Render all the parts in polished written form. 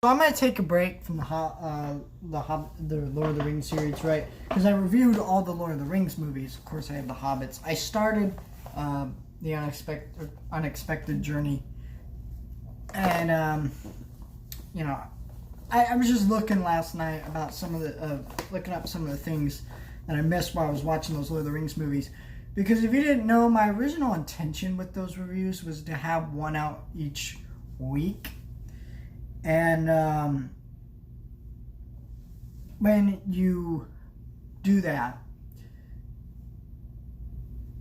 So I'm gonna take a break from the Lord of the Rings series, right? Because I reviewed all the Lord of the Rings movies. Of course, I have the Hobbits. I started the unexpected journey, and I was just looking last night about looking up some of the things that I missed while I was watching those Lord of the Rings movies. Because if you didn't know, my original intention with those reviews was to have one out each week. And when you do that,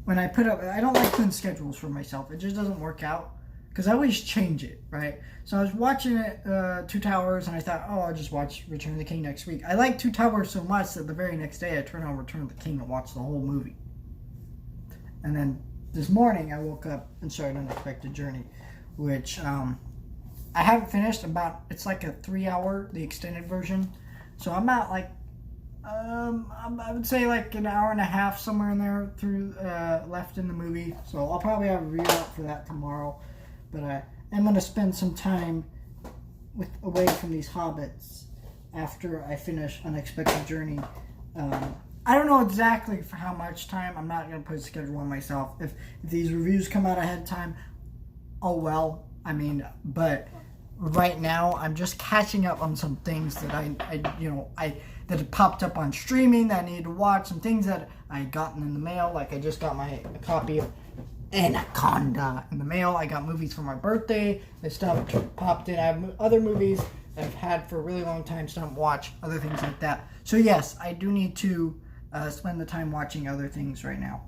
when I put up, I don't like putting schedules for myself. It just doesn't work out because I always change it, right? So I was watching Two Towers, and I thought, oh, I'll just watch Return of the King next week. I like Two Towers so much that the very next day I turned on Return of the King and watched the whole movie. And then this morning I woke up and started Unexpected Journey, which I haven't finished. It's like a 3-hour, the extended version. So I'm at like, I would say like an hour and a half somewhere in there through left in the movie. So I'll probably have a review out for that tomorrow. But I'm going to spend some time away from these hobbits after I finish Unexpected Journey. I don't know exactly for how much time. I'm not going to put a schedule on myself. If these reviews come out ahead of time, oh well. I mean, but right now I'm just catching up on some things that that had popped up on streaming that I needed to watch. Some things that I had gotten in the mail. Like I just got a copy of Anaconda in the mail. I got movies for my birthday. This stuff popped in. I have other movies that I've had for a really long time, so I don't watch other things like that. So yes, I do need to spend the time watching other things right now.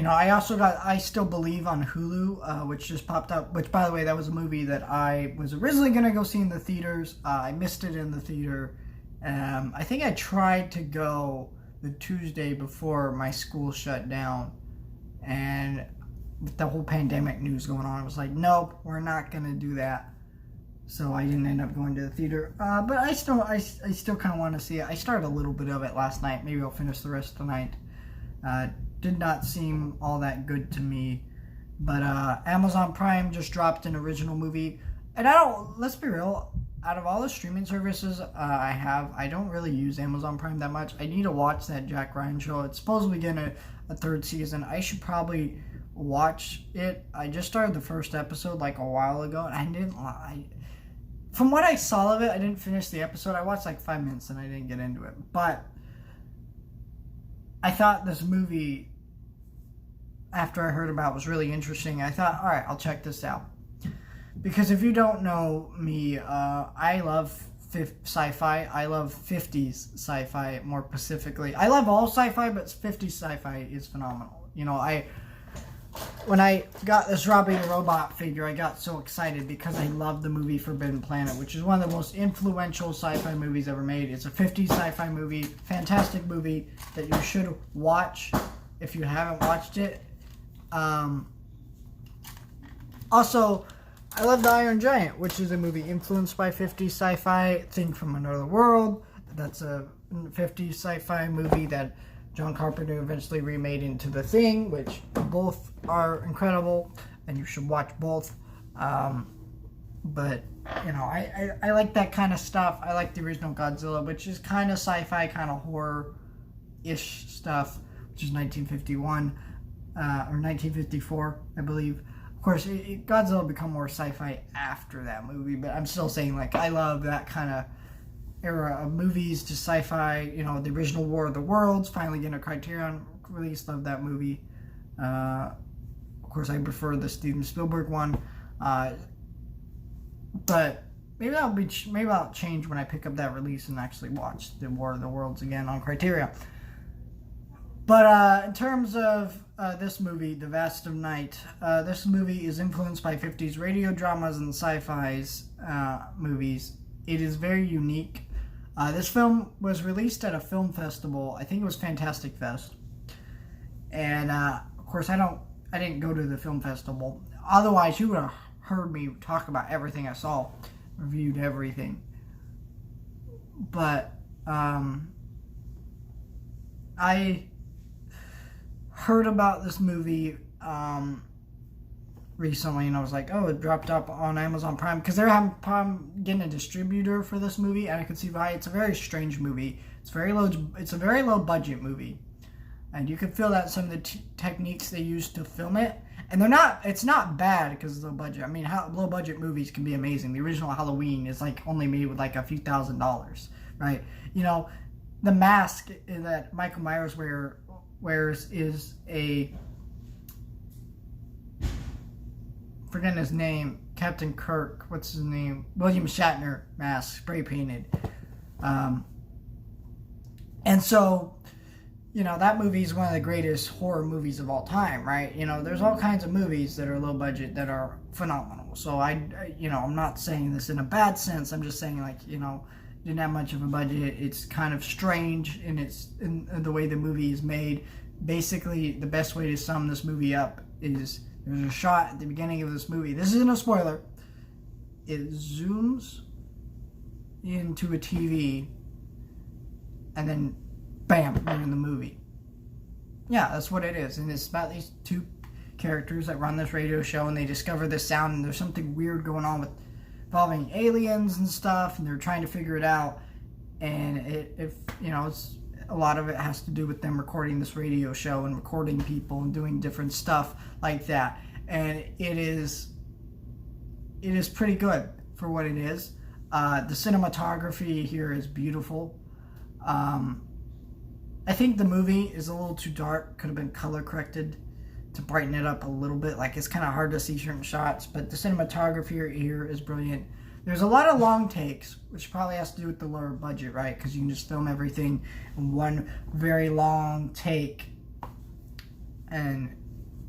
I Still Believe on Hulu, which just popped up, which, by the way, that was a movie that I was originally going to go see in the theaters. I missed it in the theater. I think I tried to go the Tuesday before my school shut down, and with the whole pandemic news going on, I was like, nope, we're not going to do that. So I didn't end up going to the theater. But I still kind of want to see it. I started a little bit of it last night. Maybe I'll finish the rest tonight. Did not seem all that good to me. But Amazon Prime just dropped an original movie. And let's be real, out of all the streaming services I don't really use Amazon Prime that much. I need to watch that Jack Ryan show. It's supposed to be getting a third season. I should probably watch it. I just started the first episode like a while ago, and from what I saw of it, I didn't finish the episode. I watched like 5 minutes and I didn't get into it. But I thought this movie, after I heard about it, was really interesting. I thought, all right, I'll check this out. Because if you don't know me, I love sci-fi. I love 50s sci-fi more specifically. I love all sci-fi, but 50s sci-fi is phenomenal. When I got this Robbie the Robot figure, I got so excited because I love the movie Forbidden Planet, which is one of the most influential sci-fi movies ever made. It's a 50s sci-fi movie, fantastic movie that you should watch if you haven't watched it. Also, I love The Iron Giant, which is a movie influenced by 50s sci-fi. Thing from Another World, that's a 50s sci-fi movie that John Carpenter eventually remade into The Thing, which both are incredible, and you should watch both. But, I like that kind of stuff. I like the original Godzilla, which is kind of sci-fi, kind of horror-ish stuff, which is 1951, or 1954, I believe. Of course, Godzilla become more sci-fi after that movie, but I'm still saying, I love that kind of era of movies to sci-fi. The original War of the Worlds, finally getting a Criterion release. Love that movie. Of course, I prefer the Steven Spielberg one. But maybe I'll change when I pick up that release and actually watch the War of the Worlds again on Criterion. But in terms of this movie, The Vast of Night, this movie is influenced by 50s radio dramas and sci-fi's movies. It is very unique. This film was released at a film festival. I think it was Fantastic Fest. And of course, I didn't go to the film festival. Otherwise, you would have heard me talk about everything I saw, reviewed everything. But I heard about this movie recently, and I was like, oh, it dropped up on Amazon Prime because they're having Prime getting a distributor for this movie, and I can see why. It's a very strange movie. It's very low. It's a very low budget movie, and you can feel that some of the techniques they used to film it, and they're not. It's not bad because it's low budget. I mean, low budget movies can be amazing. The original Halloween is like only made with like a few $1,000s, right? You know, the mask that Michael Myers wears is a, forgetting his name, Captain Kirk, what's his name? William Shatner mask, spray painted. And so, you know, that movie is one of the greatest horror movies of all time, right? You know, there's all kinds of movies that are low budget that are phenomenal. So you know, I'm not saying this in a bad sense. I'm just saying, like, you know, didn't have much of a budget. It's kind of strange in the way the movie is made. Basically, the best way to sum this movie up is there's a shot at the beginning of this movie. This isn't a spoiler. It zooms into a TV, and then, bam, you're in the movie. Yeah, that's what it is. And it's about these two characters that run this radio show, and they discover this sound, and there's something weird going on with involving aliens and stuff, and they're trying to figure it out. And if you know, it's a lot of it has to do with them recording this radio show and recording people and doing different stuff like that. And it is pretty good for what it is. The cinematography here is beautiful. I think the movie is a little too dark. Could have been color corrected to brighten it up a little bit. Like, it's kind of hard to see certain shots, but the cinematography here is brilliant. There's a lot of long takes, which probably has to do with the lower budget, right? Because you can just film everything in one very long take, and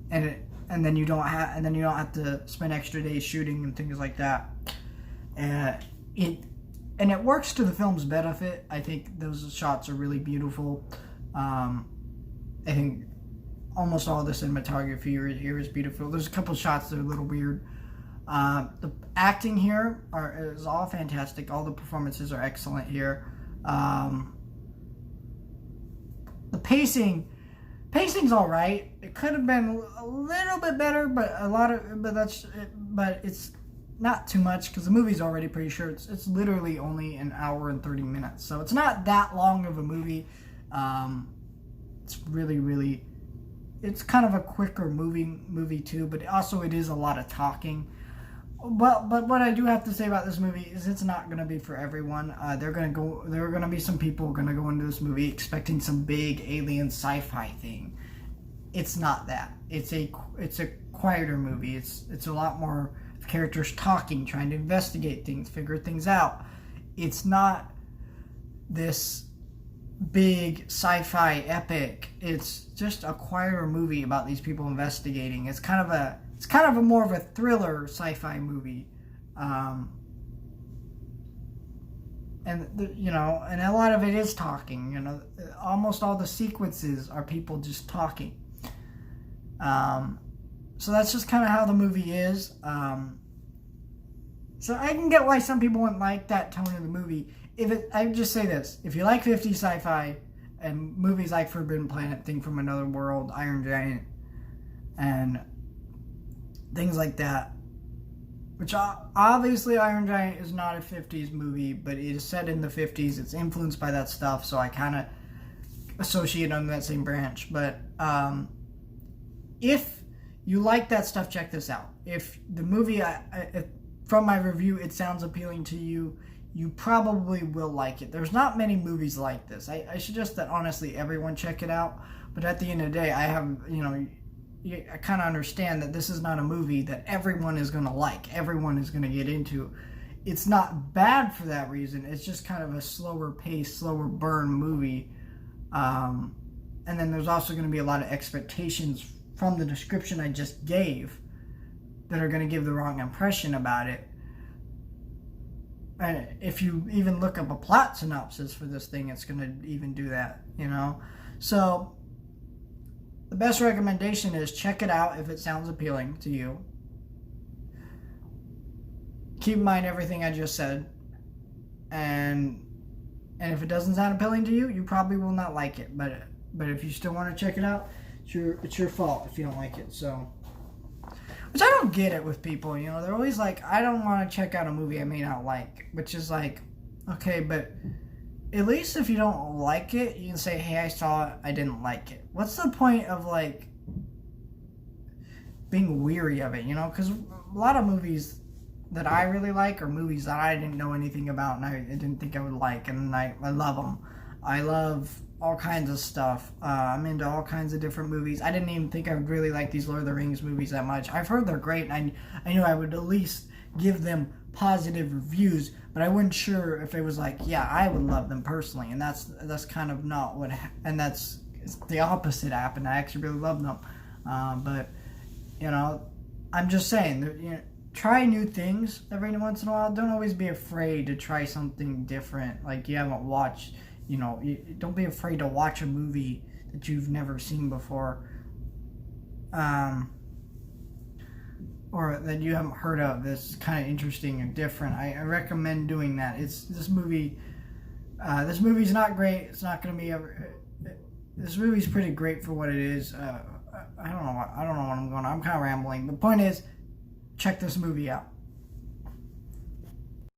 then you don't have to spend extra days shooting and things like that. It works to the film's benefit. I think those shots are really beautiful. I think almost all the cinematography here is beautiful. There's a couple shots that are a little weird. The acting here is all fantastic. All the performances are excellent here. The pacing's all right. It could have been a little bit better, but it's not too much because the movie's already pretty short. It's literally only an hour and 30 minutes, so it's not that long of a movie. It's really, it's kind of a quicker movie too, but also it is a lot of talking. But what I do have to say about this movie is it's not going to be for everyone. There are going to be some people going to go into this movie expecting some big alien sci-fi thing. It's not that. It's a quieter movie. It's a lot more characters talking, trying to investigate things, figure things out. It's not this big sci-fi epic. It's just a quieter movie about these people investigating. It's kind of a more of a thriller sci-fi movie, and a lot of it is talking. You know, almost all the sequences are people just talking. So that's just kind of how the movie is. So I can get why some people wouldn't like that tone of the movie. I would just say this: if you like 50s sci-fi and movies like Forbidden Planet, Thing from Another World, Iron Giant, and things like that, which obviously Iron Giant is not a 50s movie, but it is set in the 50s. It's influenced by that stuff, so I kind of associate on that same branch. But if you like that stuff, check this out. If the movie, from my review, it sounds appealing to you, you probably will like it. There's not many movies like this. I suggest that, honestly, everyone check it out. But at the end of the day, I kind of understand that this is not a movie that everyone is going to like, everyone is going to get into. It's not bad for that reason. It's just kind of a slower pace, slower burn movie. And then there's also going to be a lot of expectations from the description I just gave that are going to give the wrong impression about it. And if you even look up a plot synopsis for this thing, it's going to even do that, you know? So the best recommendation is check it out if it sounds appealing to you. Keep in mind everything I just said. And if it doesn't sound appealing to you, you probably will not like it. But if you still want to check it out, it's your fault if you don't like it. So, Which I don't get it with people, you know. They're always like, I don't want to check out a movie I may not like. Which is like, okay, but at least if you don't like it, you can say, hey, I saw it, I didn't like it. What's the point of, like, being weary of it, you know? Because a lot of movies that I really like are movies that I didn't know anything about and I didn't think I would like, and I love them. I love all kinds of stuff. I'm into all kinds of different movies. I didn't even think I would really like these Lord of the Rings movies that much. I've heard they're great, and I knew I would at least give them positive reviews, but I wasn't sure if it was like, yeah, I would love them personally, and that's kind of not what, and that's the opposite happened. I actually really love them, but you know, I'm just saying, you know, try new things every once in a while. Don't always be afraid to try something different, like you haven't watched. You know, don't be afraid to watch a movie that you've never seen before, or that you haven't heard of. That's kind of interesting and different. I recommend doing that. It's this movie. This movie's not great. It's not going to be ever. This movie's pretty great for what it is. I don't know what I'm going on. I'm kind of rambling. The point is, check this movie out.